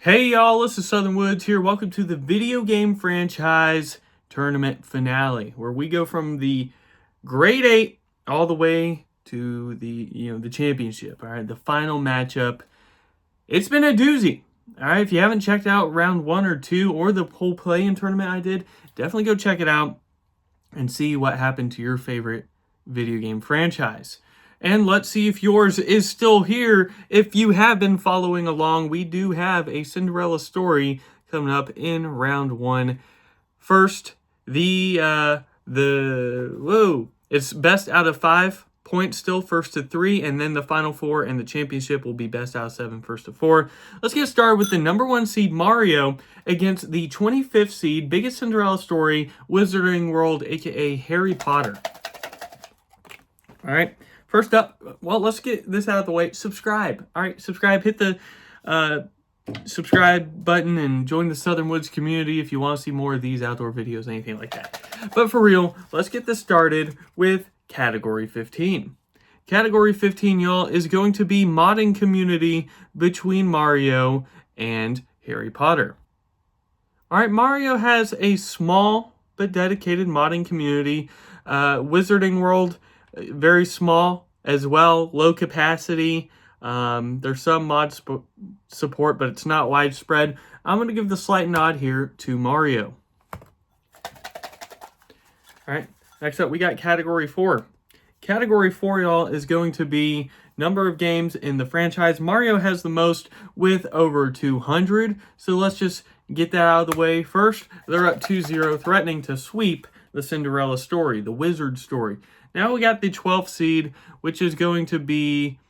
Hey y'all, this is Southern Woods here. Welcome to the video game franchise tournament finale, where we go from the grade 8 all the way to the championship. All right, the final matchup. It's been a doozy. All right, if you haven't checked out round 1 or 2 or the whole play-in tournament I did, definitely go check it out and see what happened to your favorite video game franchise. And let's see if yours is still here. If you have been following along, we do have a Cinderella story coming up in round 1. First, it's best out of 5 points still, first to 3, and then the final 4 and the championship will be best out of 7, first to 4. Let's get started with the number 1 seed Mario against the 25th seed, biggest Cinderella story, Wizarding World, aka Harry Potter. All right. First up, well, let's get this out of the way. Subscribe. All right, subscribe. Hit the subscribe button and join the Southern Woods community if you want to see more of these outdoor videos, anything like that. But for real, let's get this started with Category 15. Category 15, y'all, is going to be modding community between Mario and Harry Potter. All right, Mario has a small but dedicated modding community. Wizarding World, very small as well, low capacity. There's some mod support, but it's not widespread. I'm going to give the slight nod here to Mario. All right, next up we got Category 4. Category 4, y'all, is going to be number of games in the franchise. Mario has the most with over 200, so let's just get that out of the way first. They're up 2-0, threatening to sweep the Cinderella story, the Wizard story. Now we got the 12th seed, which is going to be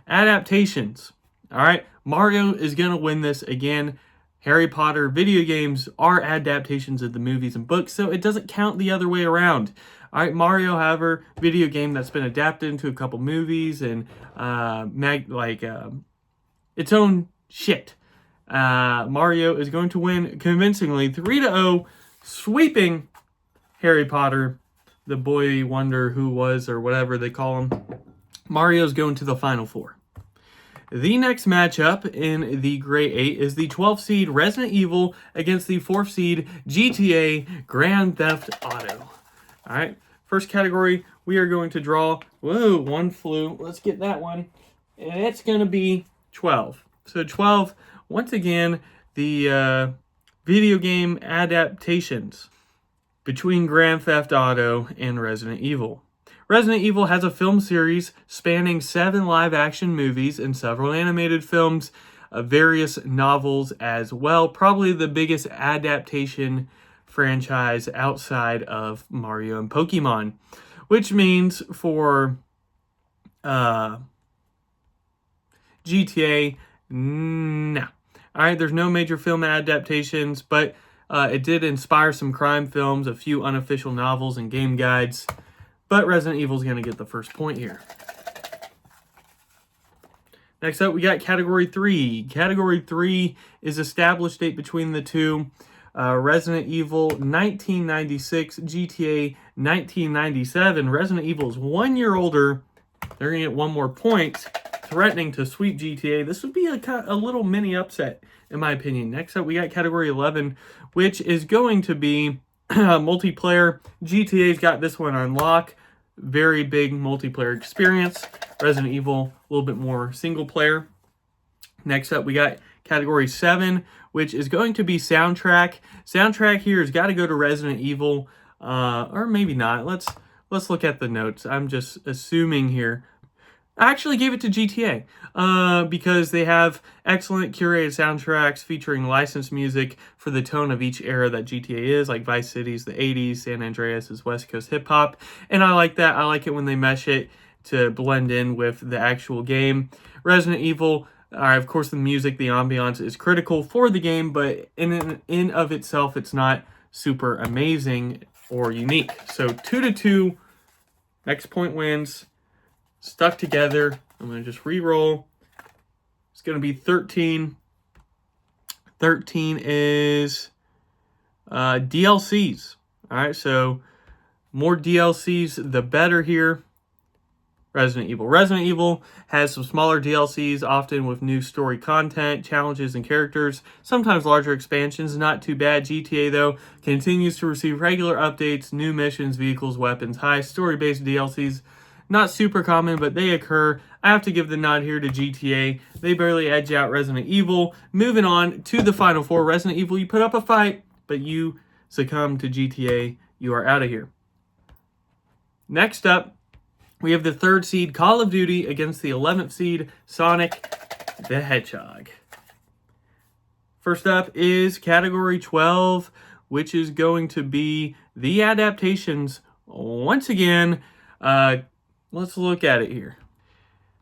adaptations. All right, Mario is going to win this again. Harry Potter video games are adaptations of the movies and books, so it doesn't count the other way around. All right, Mario, however, video game that's been adapted into a couple movies and its own shit. Mario is going to win convincingly 3-0, sweeping Harry Potter, the boy wonder who was, or whatever they call him. Mario's going to the Final Four. The next matchup in the Grade 8 is the 12th seed Resident Evil against the 4th seed GTA Grand Theft Auto. All right, first category, we are going to draw. Whoa, one flew. Let's get that one. And it's going to be 12. So 12, once again, the video game adaptations between Grand Theft Auto and Resident Evil. Resident Evil has a film series spanning 7 live-action movies and several animated films, various novels as well. Probably the biggest adaptation franchise outside of Mario and Pokemon, which means for GTA, no. All right, there's no major film adaptations, but it did inspire some crime films, a few unofficial novels and game guides, but Resident Evil is going to get the first point here. Next up, we got Category 3. Category 3 is established date between the two. Resident Evil 1996, GTA 1997. Resident Evil is 1 year older. They're going to get one more point, threatening to sweep GTA. This would be a little mini upset, in my opinion. Next up, we got Category 11, which is going to be multiplayer. GTA's got this one on lock. Very big multiplayer experience. Resident Evil, a little bit more single player. Next up, we got Category 7, which is going to be soundtrack. Soundtrack here has got to go to Resident Evil, or maybe not. Let's look at the notes. I'm just assuming here. I actually gave it to GTA because they have excellent curated soundtracks featuring licensed music for the tone of each era that GTA is, like Vice City's the 80s, San Andreas is West Coast hip-hop, and I like that. I like it when they mesh it to blend in with the actual game. Resident Evil, of course, the music, the ambiance is critical for the game, but in of itself, it's not super amazing or unique. So 2-2, next point wins. Stuck together. I'm going to just re-roll. It's going to be 13. 13 is DLCs. All right, so more DLCs, the better here. Resident Evil. Resident Evil has some smaller DLCs, often with new story content, challenges, and characters, sometimes larger expansions. Not too bad. GTA, though, continues to receive regular updates, new missions, vehicles, weapons, high story-based DLCs. Not super common, but they occur. I have to give the nod here to GTA. They barely edge out Resident Evil. Moving on to the Final Four. Resident Evil, you put up a fight, but you succumb to GTA. You are out of here. Next up, we have the 3rd seed Call of Duty against the 11th seed Sonic the Hedgehog. First up is Category 12, which is going to be the adaptations. Once again, let's look at it here.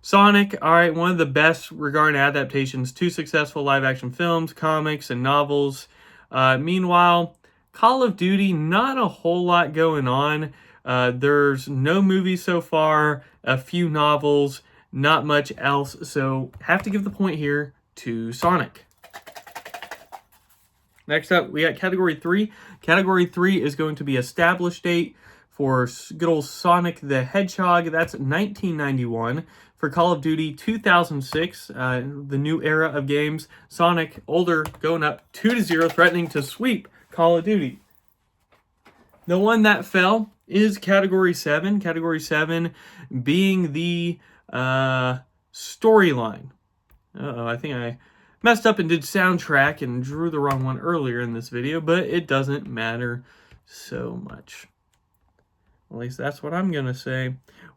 Sonic, all right, one of the best regarding adaptations, 2 successful live-action films, comics, and novels. Meanwhile, Call of Duty, not a whole lot going on. There's no movies so far, a few novels, not much else. So have to give the point here to Sonic. Next up, we got Category 3. Category 3 is going to be established date for good old Sonic the Hedgehog. That's 1991. For Call of Duty 2006, the new era of games. Sonic, older, going up 2-0, threatening to sweep Call of Duty. The one that fell is Category 7. Category 7 being the storyline. I think I messed up and did soundtrack and drew the wrong one earlier in this video, but it doesn't matter so much. At least that's what I'm going to say.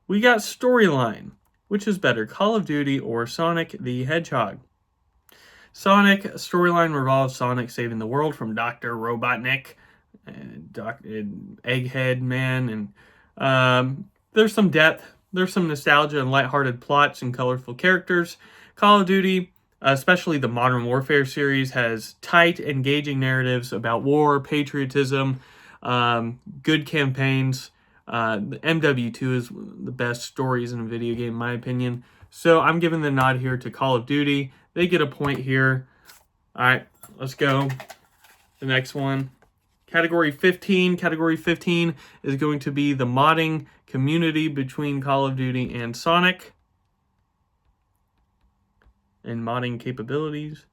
We got storyline. Which is better, Call of Duty or Sonic the Hedgehog? Sonic storyline revolves Sonic saving the world from Dr. Robotnik and Egghead Man, and there's some depth, there's some nostalgia and lighthearted plots and colorful characters. Call of Duty, especially the Modern Warfare series, has tight, engaging narratives about war, patriotism, good campaigns. The MW2 is the best stories in a video game, in my opinion. So I'm giving the nod here to Call of Duty. They get a point here. All right, let's go. The next one. Category 15. Category 15 is going to be the modding community between Call of Duty and Sonic. And modding capabilities.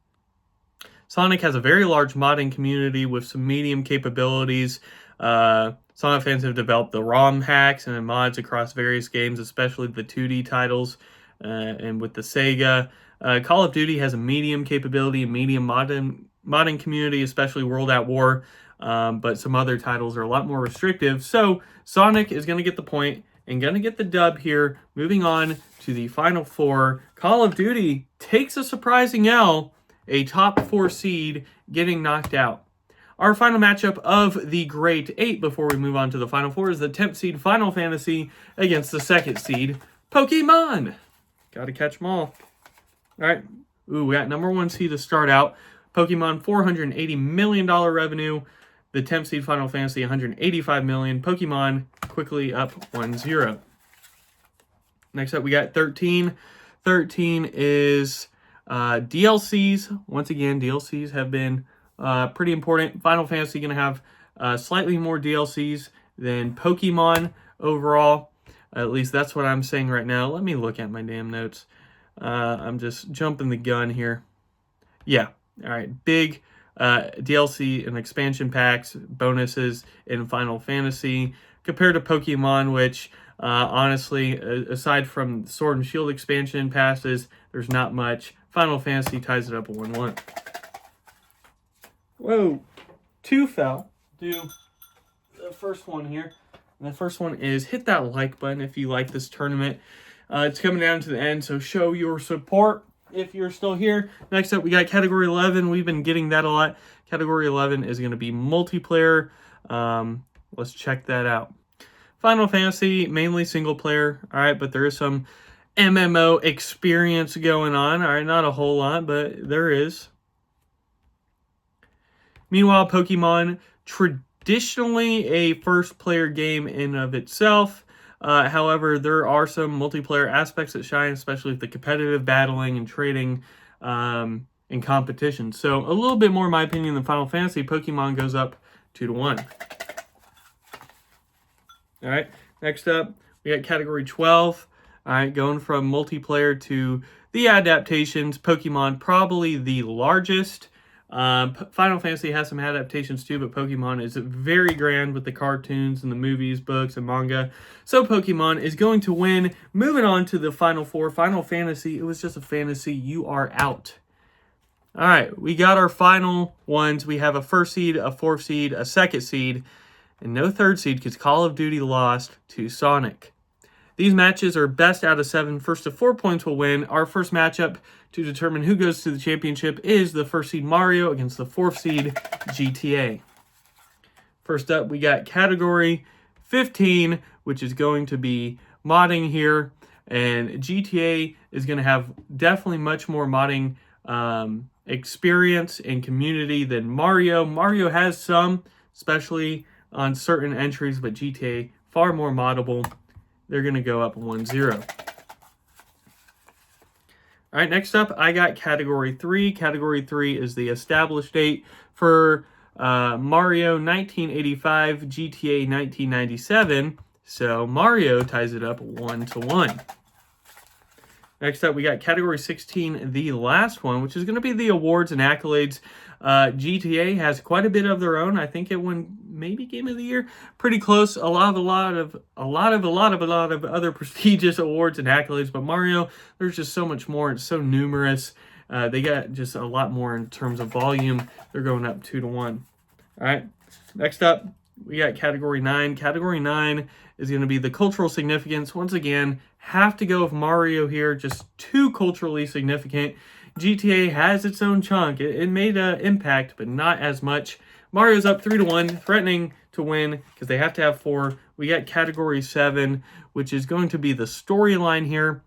Sonic has a very large modding community with some medium capabilities. Sonic fans have developed the ROM hacks and mods across various games, especially the 2D titles, and with the Sega. Call of Duty has a medium capability, a medium modding community, especially World at War, but some other titles are a lot more restrictive. So Sonic is going to get the point and going to get the dub here. Moving on to the Final Four. Call of Duty takes a surprising L, a top 4 seed getting knocked out. Our final matchup of the Great 8 before we move on to the Final Four is the 10th seed Final Fantasy against the 2nd seed Pokemon. Got to catch them all. All right. Ooh, we got number 1 seed to start out. Pokemon, $480 million revenue. The 10th seed Final Fantasy, $185 million. Pokemon quickly up 1-0. Next up, we got 13. 13 is DLCs. Once again, DLCs have been pretty important. Final Fantasy going to have slightly more DLCs than Pokemon overall. At least that's what I'm saying right now. Let me look at my damn notes. I'm just jumping the gun here. Yeah. All right. Big DLC and expansion packs, bonuses in Final Fantasy compared to Pokemon, which honestly, aside from Sword and Shield expansion passes, there's not much. Final Fantasy ties it up 1-1. Whoa, 2 fell. Do the first one here. And the first one is hit that like button if you like this tournament. It's coming down to the end, so show your support if you're still here. Next up, we got Category 11. We've been getting that a lot. Category 11 is going to be multiplayer. Let's check that out. Final Fantasy, mainly single player. All right, but there is some MMO experience going on. All right, not a whole lot, but there is. Meanwhile, Pokemon, traditionally a first-player game in of itself. However, there are some multiplayer aspects that shine, especially with the competitive battling and trading and competition. So a little bit more, in my opinion, than Final Fantasy. Pokemon goes up 2-1. All right, next up, we got Category 12. All right, going from multiplayer to the adaptations, Pokemon probably the largest. Final Fantasy has some adaptations too, but Pokemon is very grand with the cartoons and the movies, books, and manga. So Pokemon is going to win. Moving on to the Final Four. Final Fantasy, it was just a fantasy. You are out. All right, we got our final ones. We have a first seed, a fourth seed, a second seed, and no third seed because Call of Duty lost to Sonic. These matches are best out of 7. First to 4 points will win. Our first matchup to determine who goes to the championship is the first seed Mario against the fourth seed GTA. First up, we got category 15, which is going to be modding here. And GTA is going to have definitely much more modding experience and community than Mario. Mario has some, especially on certain entries, but GTA far more moddable. They're going to go up 1-0. All right, next up, I got Category 3. Category 3 is the established date for Mario 1985, GTA 1997. So Mario ties it up 1-1. Next up, we got Category 16, the last one, which is going to be the awards and accolades. GTA has quite a bit of their own. I think it won maybe Game of the Year, pretty close. A lot of other prestigious awards and accolades. But Mario, there's just so much more. It's so numerous. They got just a lot more in terms of volume. They're going up 2-1. All right. Next up, we got Category 9. Category 9 is going to be the cultural significance. Once again, have to go with Mario here. Just too culturally significant. GTA has its own chunk. It made an impact, but not as much. Mario's up 3-1, threatening to win because they have to have 4. We got Category 7, which is going to be the storyline here.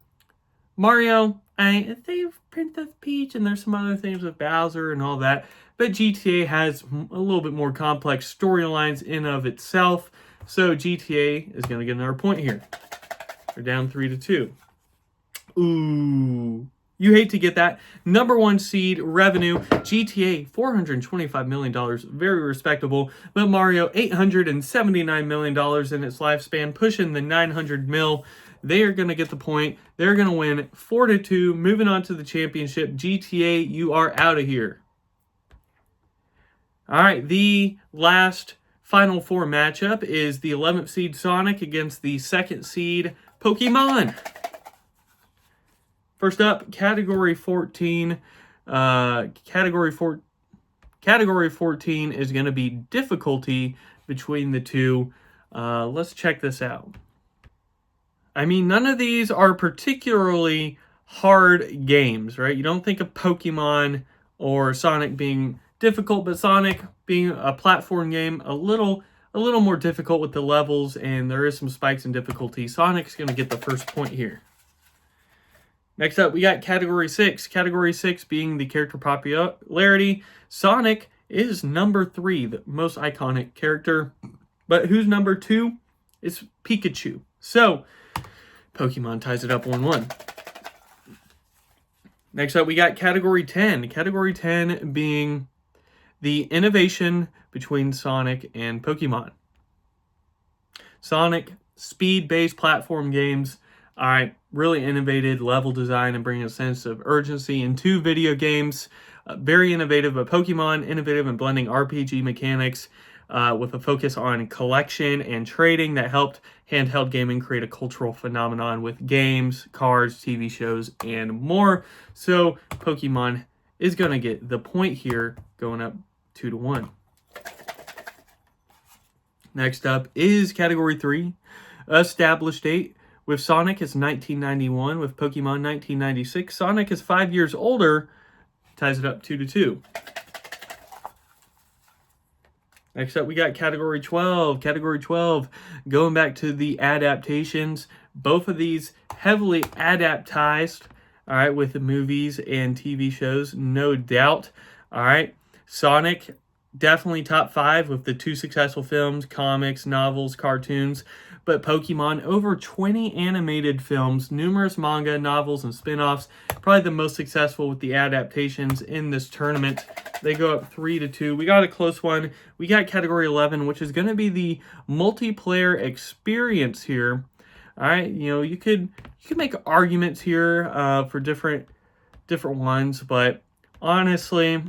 Mario, they've Princess Peach, and there's some other things with Bowser and all that. But GTA has a little bit more complex storylines in of itself. So GTA is going to get another point here. They're down 3-2. Ooh. You hate to get that. Number 1 seed revenue, GTA, $425 million, very respectable. But Mario, $879 million in its lifespan, pushing the 900 mil. They are going to get the point. They're going to win 4-2. Moving on to the championship. GTA, you are out of here. All right, the last Final Four matchup is the 11th seed Sonic against the 2nd seed Pokemon. First up, Category 14. Category 14 is going to be difficulty between the two. Let's check this out. I mean, none of these are particularly hard games, right? You don't think of Pokemon or Sonic being difficult, but Sonic being a platform game, a little more difficult with the levels, and there is some spikes in difficulty. Sonic's going to get the first point here. Next up, we got Category 6. Category 6 being the character popularity. Sonic is number 3, the most iconic character. But who's number 2? It's Pikachu. So, Pokemon ties it up 1-1. Next up, we got Category 10. Category 10 being the innovation between Sonic and Pokemon. Sonic, speed-based platform games. All right, really innovated level design and bringing a sense of urgency into video games. Very innovative, but Pokemon, innovative in blending RPG mechanics with a focus on collection and trading that helped handheld gaming create a cultural phenomenon with games, cards, TV shows, and more. So Pokemon is going to get the point here, going up 2-1. Next up is Category 3, established date. With Sonic, it's 1991. With Pokemon, 1996. Sonic is 5 years older, ties it up 2-2. Next up, we got Category 12. Category 12, going back to the adaptations. Both of these heavily adaptized, all right, with the movies and TV shows, no doubt. All right, Sonic, definitely top 5 with the 2 successful films, comics, novels, cartoons. But Pokemon, over 20 animated films, numerous manga, novels, and spin-offs. Probably the most successful with the adaptations in this tournament. They go up 3-2. We got a close one. We got Category 11, which is going to be the multiplayer experience here. All right, you could make arguments here for different ones, but honestly,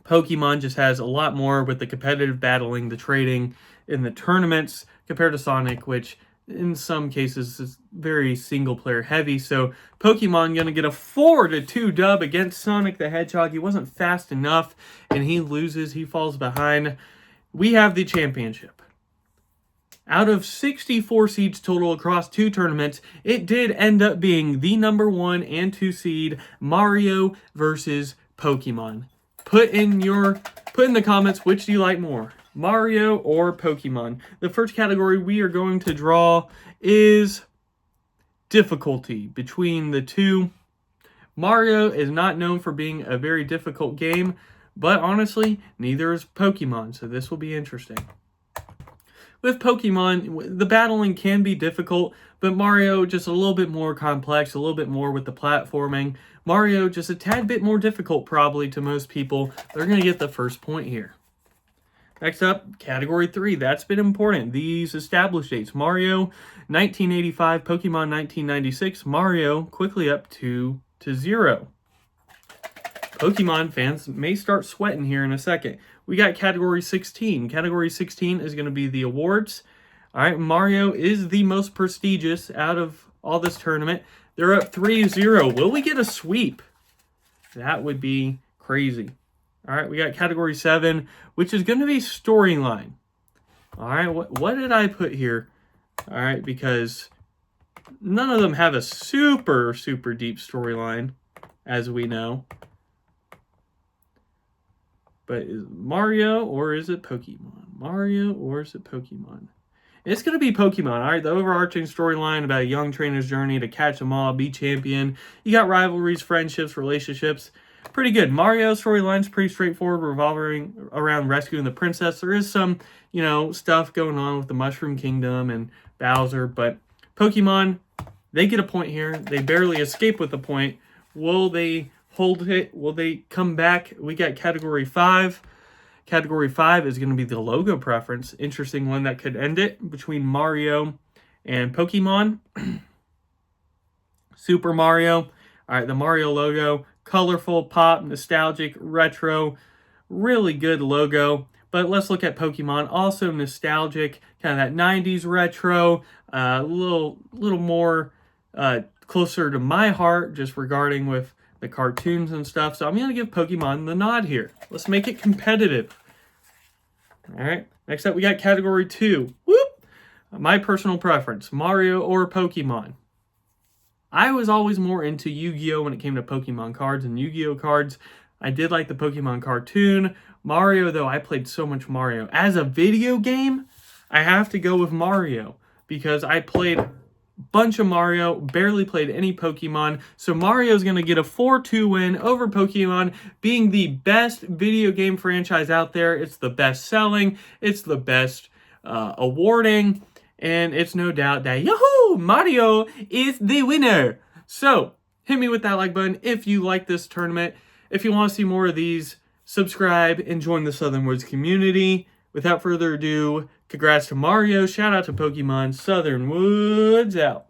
Pokemon just has a lot more with the competitive battling, the trading in the tournaments compared to Sonic, which in some cases is very single player heavy. So Pokemon gonna get a 4-2 dub against Sonic the Hedgehog. He wasn't fast enough and he loses, he falls behind. We have the championship. Out of 64 seeds total across 2 tournaments, it did end up being the number 1 and 2 seed, Mario versus Pokemon. Put in the comments, which do you like more, Mario or Pokemon? The first category we are going to draw is difficulty between the two. Mario is not known for being a very difficult game, but honestly, neither is Pokemon, so this will be interesting. With Pokemon, the battling can be difficult, but Mario just a little bit more complex, a little bit more with the platforming. Mario just a tad bit more difficult probably to most people. They're going to get the first point here. Next up, Category 3. That's been important. These established dates. Mario 1985, Pokemon 1996. Mario quickly up 2-0. Pokemon fans may start sweating here in a second. We got Category 16. Category 16 is going to be the awards. All right, Mario is the most prestigious out of all this tournament. They're up 3-0. Will we get a sweep? That would be crazy. All right, we got Category 7, which is going to be storyline. All right, what did I put here? All right, because none of them have a super, super deep storyline, as we know. But is it Mario or is it Pokemon? Mario or is it Pokemon? It's going to be Pokemon, all right? The overarching storyline about a young trainer's journey to catch them all, be champion. You got rivalries, friendships, relationships. Pretty good. Mario's storyline's pretty straightforward, revolving around rescuing the princess. There is some, stuff going on with the Mushroom Kingdom and Bowser, but Pokemon, they get a point here. They barely escape with a point. Will they hold it? Will they come back? We got Category 5. Category 5 is going to be the logo preference. Interesting one that could end it between Mario and Pokemon. Super Mario. All right, the Mario logo. Colorful, pop, nostalgic, retro. Really good logo. But let's look at Pokemon. Also nostalgic, kind of that 90s retro. A little more closer to my heart, just regarding with the cartoons and stuff. So I'm going to give Pokemon the nod here. Let's make it competitive. All right. Next up, we got Category 2. Whoop! My personal preference, Mario or Pokemon. I was always more into Yu-Gi-Oh! When it came to Pokemon cards and Yu-Gi-Oh! Cards. I did like the Pokemon cartoon. Mario, though, I played so much Mario. As a video game, I have to go with Mario because I played bunch of Mario, barely played any Pokemon. So Mario's going to get a 4-2 win over Pokemon, being the best video game franchise out there. It's the best selling, it's the best awarding, and it's no doubt that Yahoo! Mario is the winner. So hit me with that like button if you like this tournament. If you want to see more of these, subscribe and join the Southern Woods community. Without further ado, congrats to Mario, shout out to Pokemon, Southern Woods out.